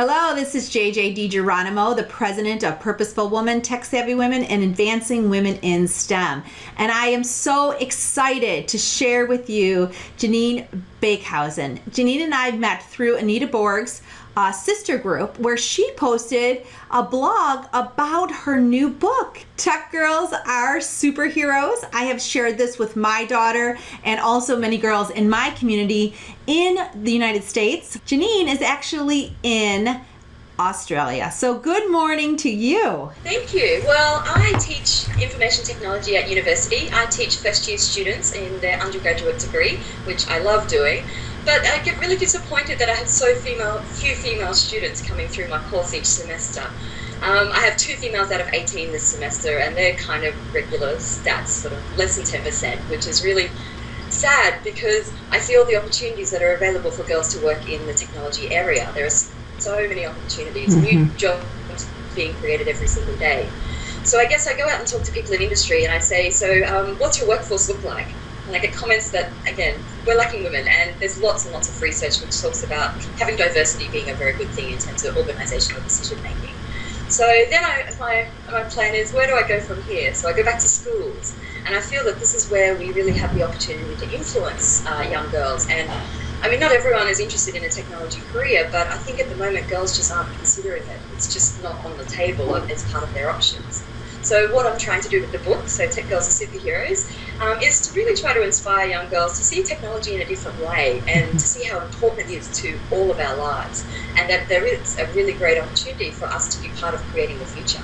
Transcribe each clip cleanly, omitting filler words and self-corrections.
Hello, this is JJ DiGeronimo, the president of Purposeful Woman, Tech Savvy Women, and Advancing Women in STEM. And I am so excited to share with you Jenine Beekhuyzen. Jenine and I met through Anita Borg's sister group, where she posted a blog about her new book, Tech Girls Are Superheroes. I have shared this with my daughter and also many girls in my community in the United States. Jenine is actually in Australia. So good morning to you. Thank you. Well, I teach information technology at university. I teach first year students in their undergraduate degree, which I love doing. But I get really disappointed that I have so few female students coming through my course each semester. I have 2 females out of 18 this semester, and they're kind of regular stats, sort of less than 10%, which is really sad because I see all the opportunities that are available for girls to work in the technology area. There are so many opportunities, new jobs being created every single day. So I guess I go out and talk to people in industry and I say, so what's your workforce look like? And I get comments that, again, we're lacking women, and there's lots and lots of research which talks about having diversity being a very good thing in terms of organisational decision making. So then my plan is, where do I go from here? So I go back to schools, and I feel that this is where we really have the opportunity to influence young girls. And I mean, not everyone is interested in a technology career, but I think at the moment girls just aren't considering it. It's just not on the table as part of their options. So what I'm trying to do with the book, so Tech Girls Are Superheroes, is to really try to inspire young girls to see technology in a different way and to see how important it is to all of our lives, and that there is a really great opportunity for us to be part of creating the future.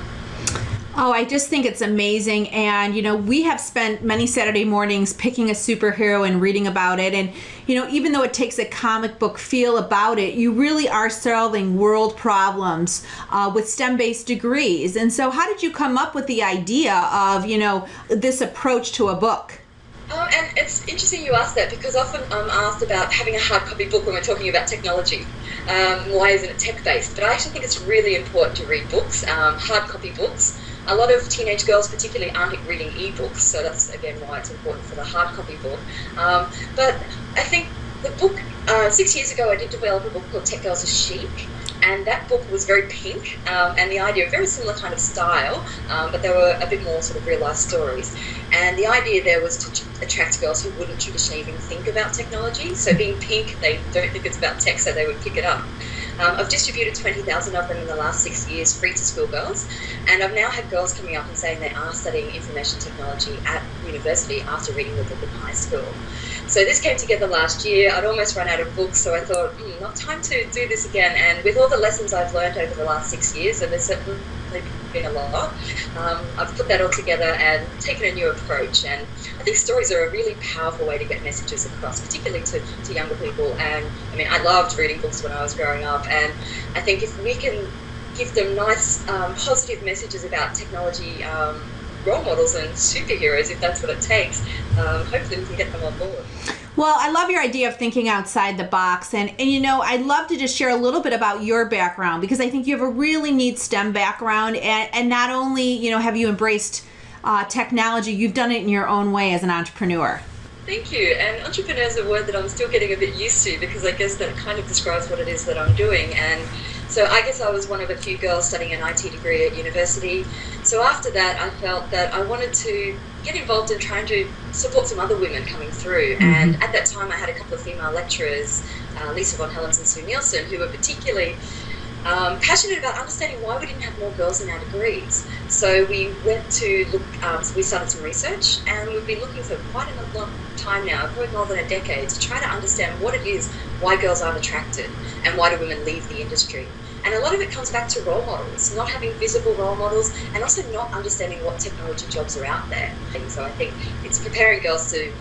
Oh, I just think it's amazing. And, we have spent many Saturday mornings picking a superhero and reading about it. And, even though it takes a comic book feel about it, you really are solving world problems with STEM-based degrees. And so how did you come up with the idea of, this approach to a book? And it's interesting you ask that, because often I'm asked about having a hard copy book when we're talking about technology. Why isn't it tech-based? But I actually think it's really important to read books, hard copy books. A lot of teenage girls particularly aren't reading ebooks, so that's again why it's important for the hard copy book. But I think the book, 6 years ago I did develop a book called Tech Girls Are Chic, and that book was very pink, and the idea, very similar kind of style, but they were a bit more sort of real life stories. And the idea there was to attract girls who wouldn't traditionally even think about technology. So being pink, they don't think it's about tech, so they would pick it up. I've distributed 20,000 of them in the last 6 years, free to schoolgirls, and I've now had girls coming up and saying they are studying information technology at university after reading the book in high school. So this came together last year. I'd almost run out of books, so I thought, not time to do this again. And with all the lessons I've learned over the last 6 years, and there's certainly been a lot, I've put that all together and taken a new approach. And I think stories are a really powerful way to get messages across, particularly to younger people. And I mean, I loved reading books when I was growing up, and I think if we can give them nice, positive messages about technology, role models and superheroes, if that's what it takes, hopefully we can get them on board. Well, I love your idea of thinking outside the box, and I'd love to just share a little bit about your background, because I think you have a really neat STEM background, and not only have you embraced technology, you've done it in your own way as an entrepreneur. Thank you. And entrepreneur is a word that I'm still getting a bit used to, because I guess that kind of describes what it is that I'm doing. And so I guess I was one of a few girls studying an IT degree at university. So after that, I felt that I wanted to get involved in trying to support some other women coming through. And at that time, I had a couple of female lecturers, Lisa von Helens and Sue Nielsen, who were particularly passionate about understanding why we didn't have more girls in our degrees. So we went to look, we started some research, and we've been looking for quite a long time now, probably more than a decade, to try to understand what it is, why girls aren't attracted, and why do women leave the industry. And a lot of it comes back to role models, not having visible role models, and also not understanding what technology jobs are out there. And so I think it's preparing girls to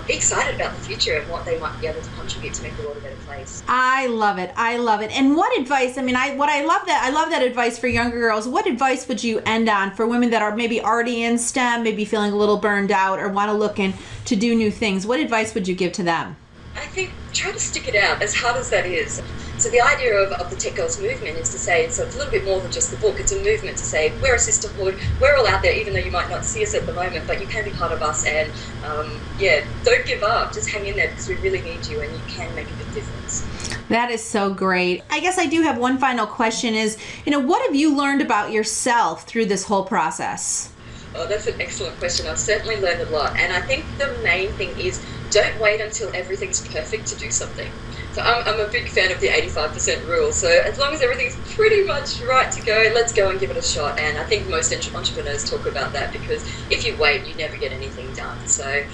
be excited about the future and what they might be able to contribute to make the world a better place. I love it. And what advice, I love that advice for younger girls. What advice would you end on for women that are maybe already in STEM, maybe feeling a little burned out, or want to look in to do new things? What advice would you give to them? I think try to stick it out, as hard as that is. So the idea of the Tech Girls movement is to say, so it's a little bit more than just the book, it's a movement to say, we're a sisterhood, we're all out there, even though you might not see us at the moment, but you can be part of us, and don't give up, just hang in there, because we really need you, and you can make a big difference. That is so great. I guess I do have one final question is, what have you learned about yourself through this whole process? Oh, that's an excellent question. I've certainly learned a lot. And I think the main thing is don't wait until everything's perfect to do something. So I'm a big fan of the 85% rule. So as long as everything's pretty much right to go, let's go and give it a shot. And I think most entrepreneurs talk about that, because if you wait, you never get anything done. So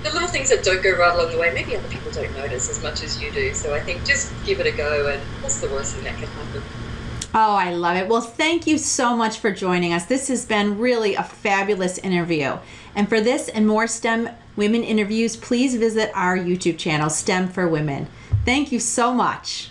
the little things that don't go right along the way, maybe other people don't notice as much as you do. So I think just give it a go, and what's the worst thing that can happen? Oh, I love it. Well, thank you so much for joining us. This has been really a fabulous interview. And for this and more STEM Women interviews, please visit our YouTube channel, STEM for Women. Thank you so much.